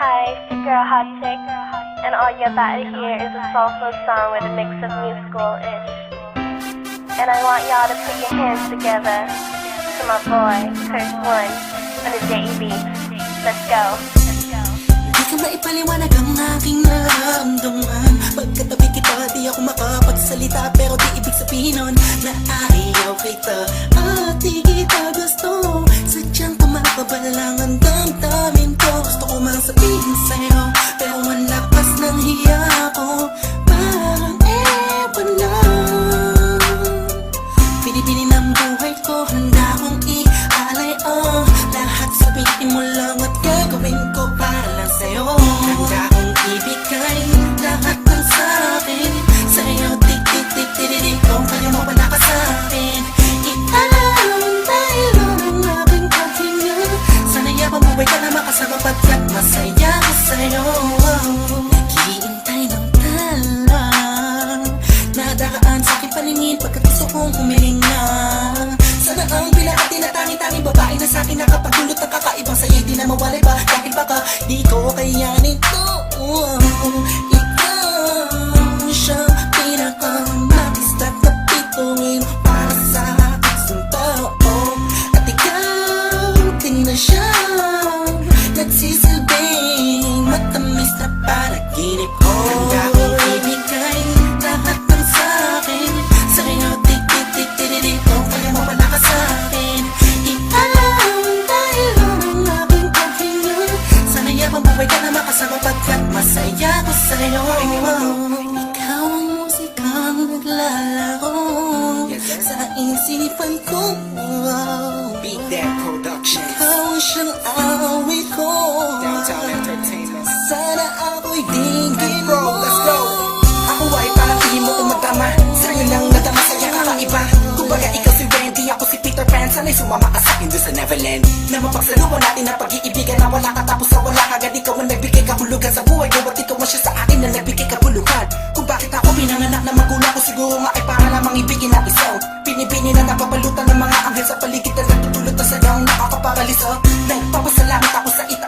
Hi, it's your girl Hot Chick, and all you're about to hear is a soulful song with a mix of musical-ish. And I want y'all to put your hands together to my boy, Curse One, on the JEB. Let's go. Di ka maipaliwanag ang aking nararamdaman. Pagkatabi kita, di ako makapagsalita, pero di ibig sabihin nun na ayaw kita at di kita gusto. Sadyang kumakabal lang ang damdamin ko. Gusto ko mang sabihin sa'yo, pero ang lakas ng hiya ko. Parang ewan lang. Pinipili ng buhay ko, handa kong ialay ang lahat. Sabihin mo lang at gagawin ko para lang sa'yo. Handa kong ibigay lahat ng sa'kin sa'yo. Tik-tik-tik-tik-tik kung kaya mo wala ka sa'kin. Itantay lang ang aking paghinga. Sana'y mabuhay ka na makasama pagkat masaya ko sa'yo. Naghihintay ng talang nadaan sa'king paningin pagkat gusto kong humiling na. Sana ang pinaka-tinatangi-tanging babae na sa'kin nakapagdulot ng kakaibang sa'yo'y di na mawalay ba? Dahil baka di ko kayanin to. Ikaw siyang pinaka-matistat na pituin para sa aking tao. At ikaw din na siyang nagsisilbing matamis na panaginip ko. Handa kong ibigay lahat ng sa'kin sa'yo. Tik-tik-tik-tik-tik kung kaya mo wala ka sa'kin. Itantay lang ang aking paghinga. Sana'y mabuhay ka na makasama pagkat masaya ko sa'yo. Ikaw ang musikang naglalaro sa isipan ko. Beat That Productions, Ikaw siyang awit ko. Downtown Entertainment. Sana ako'y dinggin Bro, mo. let's go. Ako ay parang hindi mo umatama. Sa'yo lang nadama, saya kakaiba. Kumbaga ikaw si Wendy, ako si Peter Pan. Sana'y sumama ka sa'kin doon sa Neverland. Na mapagsaluhan natin ang pag-iibigan na wala ka tapos sa wala kagad. Ikaw ang nagbigay kahulugan sa buhay ko at ikaw ang siya sa akin na nagbigay kabuluhan. Kung bakit ako pinanganak na magulang ko, siguro nga ay para lamang ibigin ang isaw. Pinipini na napapalutan ng mga anghel sa paligid na nagtutulot na sayang nakakaparalisa. Nagpapasalamat ako sa ito